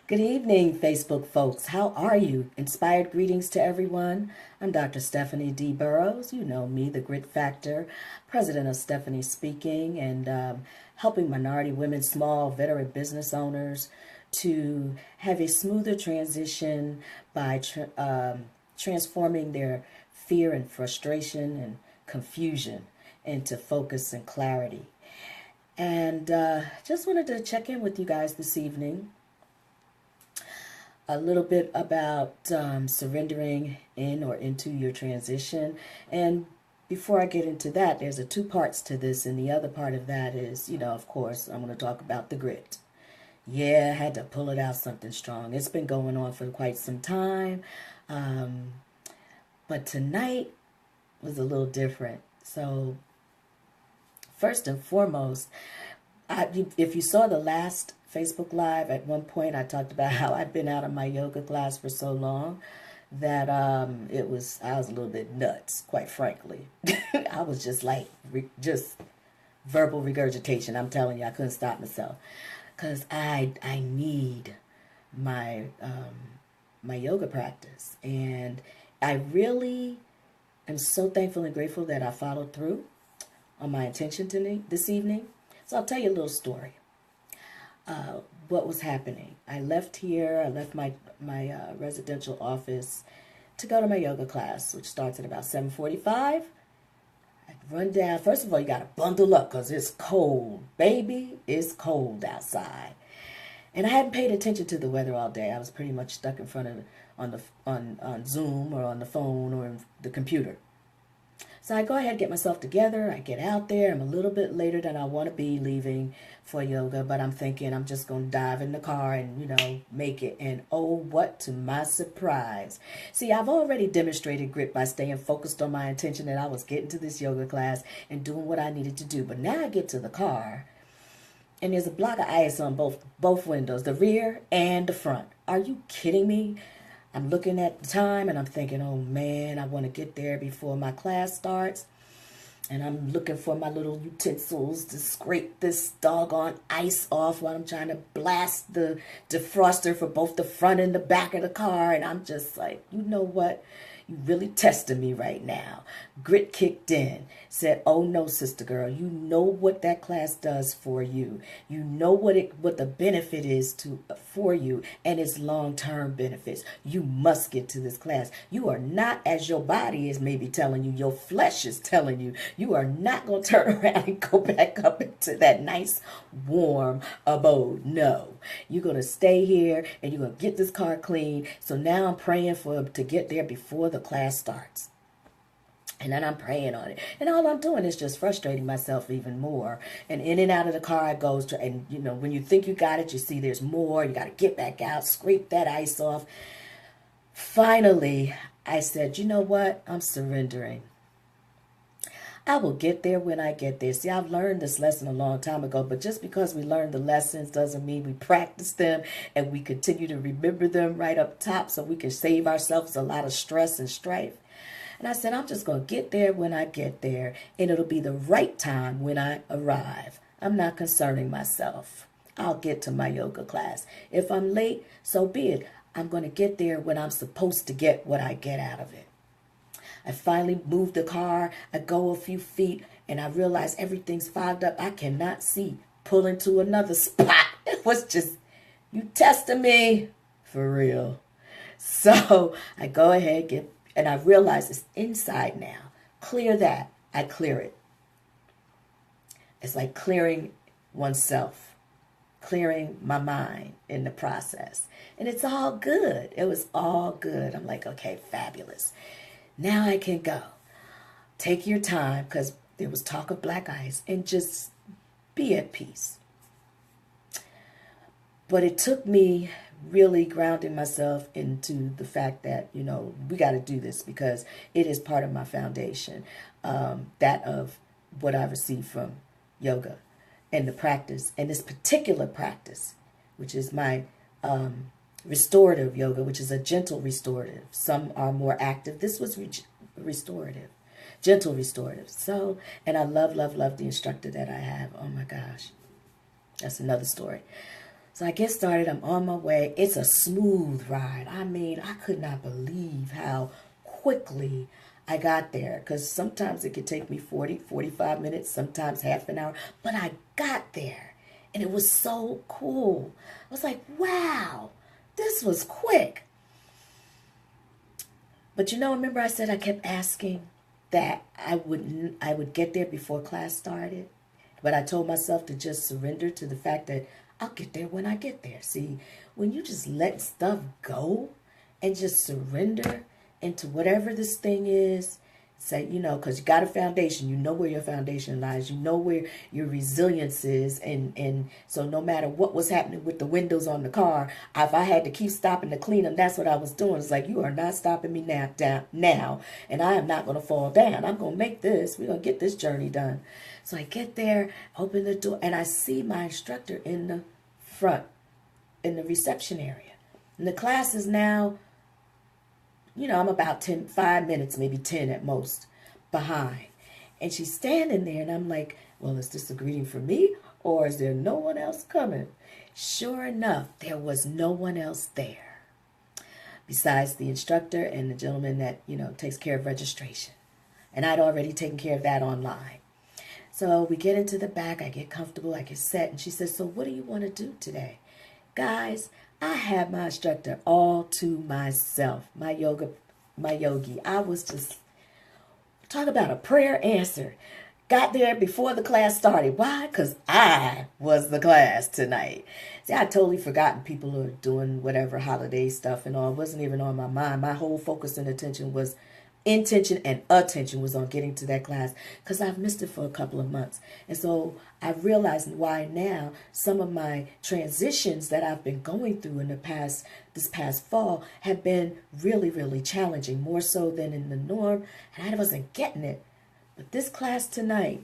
Good evening, Facebook folks. How are you? Inspired greetings to everyone. I'm Dr. Stephanie D. Burroughs. You know me, the Grit Factor, president of Stephanie Speaking, and helping minority women, small veteran business owners to have a smoother transition by transforming their fear and frustration and confusion into focus and clarity. And just wanted to check in with you guys this evening a little bit about surrendering in or into your transition. And before I get into that, there's two parts to this. And the other part of that is, of course, I'm going to talk about the grit. Yeah, I had to pull it out something strong. It's been going on for quite some time. But tonight was a little different. So first and foremost, if you saw the last Facebook Live, at one point I talked about how I'd been out of my yoga class for so long that I was a little bit nuts, quite frankly. I was just like, just verbal regurgitation. I'm telling you, I couldn't stop myself because I need my my yoga practice, and I really am so thankful and grateful that I followed through on my intention this evening. So I'll tell you a little story. What was happening? I left here. I left my residential office to go to my yoga class, which starts at about 7:45. I run down. First of all, you got to bundle up because it's cold, baby. It's cold outside, and I hadn't paid attention to the weather all day. I was pretty much stuck in front of on Zoom or on the phone or the computer. So I go ahead, get myself together. I get out there. I'm a little bit later than I want to be leaving for yoga, but I'm thinking I'm just going to dive in the car and, make it. And oh, what to my surprise. See, I've already demonstrated grit by staying focused on my intention that I was getting to this yoga class and doing what I needed to do. But now I get to the car and there's a block of ice on both windows, the rear and the front. Are you kidding me? I'm looking at the time and I'm thinking, oh man, I want to get there before my class starts. And I'm looking for my little utensils to scrape this doggone ice off while I'm trying to blast the defroster for both the front and the back of the car. And I'm just like, you know what? You really testing me right now. Grit kicked in. Said, oh no, sister girl, you know what that class does for you. You know what the benefit is for you and its long-term benefits. You must get to this class. You are not, as your body is maybe telling you, your flesh is telling you, you are not going to turn around and go back up into that nice, warm abode. No. You're going to stay here and you're going to get this car clean. So now I'm praying to get there before the class starts. And then I'm praying on it. And all I'm doing is just frustrating myself even more. And in and out of the car I go. And, when you think you got it, you see there's more. You got to get back out, scrape that ice off. Finally, I said, you know what? I'm surrendering. I will get there when I get there. See, I've learned this lesson a long time ago, but just because we learn the lessons doesn't mean we practice them and we continue to remember them right up top so we can save ourselves a lot of stress and strife. And I said, I'm just going to get there when I get there, and it'll be the right time when I arrive. I'm not concerning myself. I'll get to my yoga class. If I'm late, so be it. I'm going to get there when I'm supposed to get what I get out of it. I finally moved the car. I go a few feet, and I realize everything's fogged up. I cannot see. Pull into another spot. It was just, you testing me? For real. So I go ahead, and I realize it's inside now. Clear that. I clear it. It's like clearing oneself, clearing my mind in the process. And it's all good. It was all good. I'm like, okay, fabulous. Now I can go. Take your time, because there was talk of black ice, and just be at peace. But it took me really grounding myself into the fact that, we got to do this because it is part of my foundation, that of what I received from yoga and the practice, and this particular practice, which is my restorative yoga, which is a gentle restorative. Some are more active. This was restorative, gentle restorative. So, and I love the instructor that I have. Oh my gosh, that's another story. So I get started. I'm on my way. It's a smooth ride. I mean, I could not believe how quickly I got there. Because sometimes it could take me 40, 45 minutes, sometimes half an hour. But I got there. And it was so cool. I was like, wow, this was quick. But you know, remember I said I kept asking that I would get there before class started? But I told myself to just surrender to the fact that I'll get there when I get there. See, when you just let stuff go and just surrender into whatever this thing is, say, you know, because you got a foundation, you know where your foundation lies, you know where your resilience is, and so no matter what was happening with the windows on the car, if I had to keep stopping to clean them, that's what I was doing. It's like, you are not stopping me now, and I am not going to fall down. I'm going to make this. We're going to get this journey done. So I get there, open the door, and I see my instructor in the front, in the reception area. And the class is now, you know, I'm about 5 minutes, maybe 10 at most, behind. And she's standing there, and I'm like, well, is this a greeting for me, or is there no one else coming? Sure enough, there was no one else there, besides the instructor and the gentleman that, you know, takes care of registration. And I'd already taken care of that online. So we get into the back, I get comfortable, I get set, and she says, so what do you want to do today? Guys, I had my instructor all to myself, my yogi. I was just, talk about a prayer answered. Got there before the class started. Why? Because I was the class tonight. See, I totally forgotten people who are doing whatever holiday stuff and all. It wasn't even on my mind. My whole focus and attention was intention and attention was on getting to that class because I've missed it for a couple of months. And so I realized why now some of my transitions that I've been going through in this past fall have been really, really challenging, more so than in the norm. And I wasn't getting it. But this class tonight,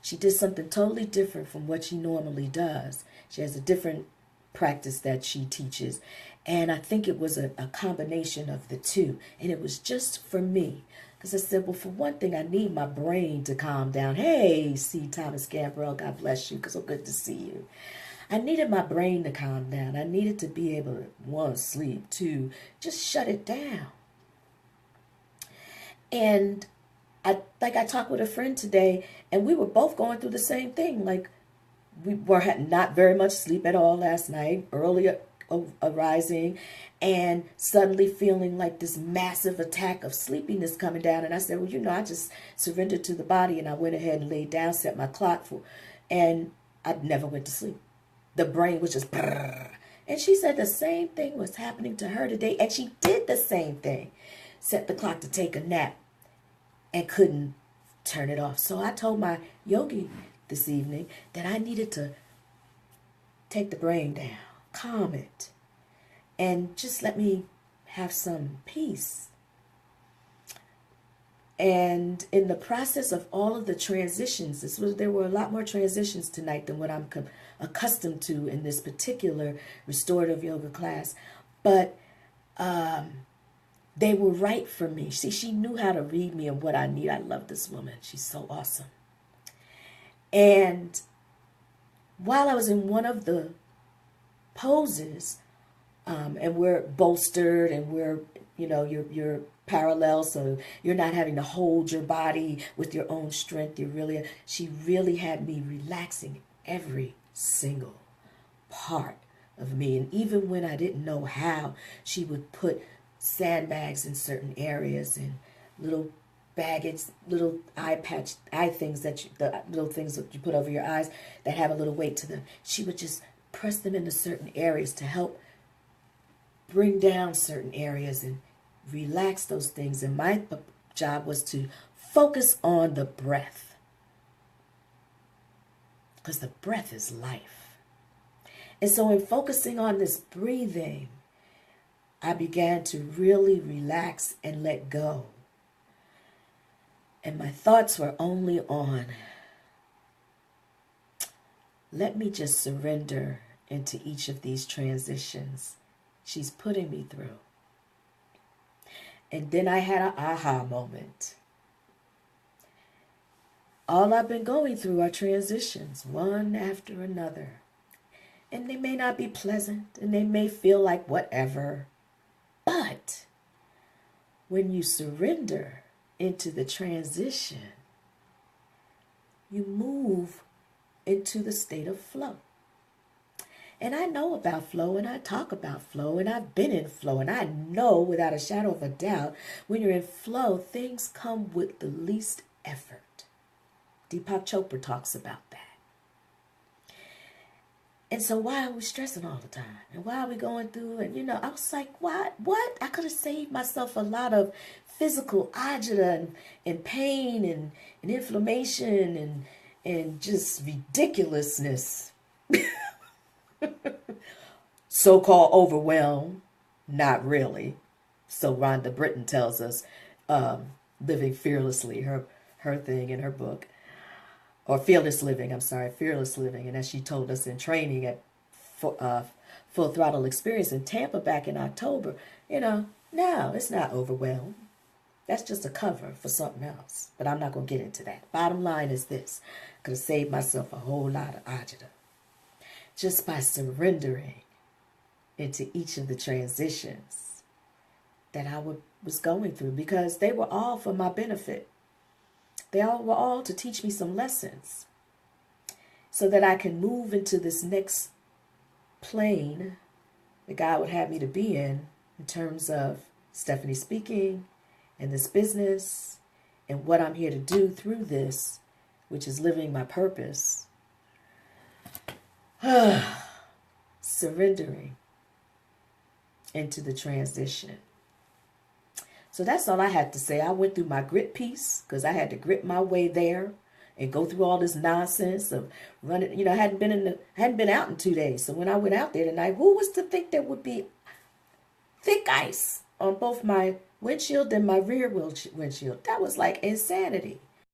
she did something totally different from what she normally does. She has a different practice that she teaches. And I think it was a combination of the two. And it was just for me. Because I said, well, for one thing, I need my brain to calm down. Hey, C. Thomas Gambrell, God bless you. So good to see you. I needed my brain to calm down. I needed to be able to, one, sleep, two, just shut it down. And I talked with a friend today, and we were both going through the same thing. Like, we had not very much sleep at all last night, early arising, and suddenly feeling like this massive attack of sleepiness coming down. And I said, well, you know, I just surrendered to the body, and I went ahead and laid down, set my clock for, and I never went to sleep. The brain was just, brrr. And she said the same thing was happening to her today, and she did the same thing. Set the clock to take a nap and couldn't turn it off. So I told my yogi this evening that I needed to take the brain down, calm it, and just let me have some peace. And in the process of all of the transitions, there were a lot more transitions tonight than what I'm accustomed to in this particular restorative yoga class. But they were right for me. See, she knew how to read me and what I need. I love this woman. She's so awesome. And while I was in one of the poses, and we're bolstered and we're, you know, you're parallel, so you're not having to hold your body with your own strength. She really had me relaxing every single part of me. And even when I didn't know how, she would put sandbags in certain areas and little baggage, little eye things the little things that you put over your eyes that have a little weight to them. She would just press them into certain areas to help bring down certain areas and relax those things. And my job was to focus on the breath, because the breath is life. And so in focusing on this breathing, I began to really relax and let go. And my thoughts were only on, let me just surrender into each of these transitions she's putting me through. And then I had an aha moment. All I've been going through are transitions, one after another. And they may not be pleasant, and they may feel like whatever. But when you surrender into the transition, you move into the state of flow. And I know about flow, and I talk about flow, and I've been in flow, and I know without a shadow of a doubt, when you're in flow, things come with the least effort. Deepak Chopra talks about that. And so why are we stressing all the time? And why are we going through? And, I was like, what? I could have saved myself a lot of physical agita and pain and inflammation and just ridiculousness. So-called overwhelm, not really. So Rhonda Britton tells us, living fearlessly, her thing in her book, or fearless living. And as she told us in training at Full Throttle Experience in Tampa back in October, no, it's not overwhelmed. That's just a cover for something else. But I'm not going to get into that. Bottom line is this: I could have saved myself a whole lot of agita just by surrendering into each of the transitions that I was going through, because they were all for my benefit. They all were all to teach me some lessons so that I can move into this next plane that God would have me to be in terms of Stephanie speaking and this business and what I'm here to do through this, which is living my purpose. Surrendering into the transition. So that's all I had to say. I went through my grit piece because I had to grit my way there and go through all this nonsense of running. I hadn't been out in 2 days. So when I went out there tonight, who was to think there would be thick ice on both my windshield and my rear windshield? That was like insanity.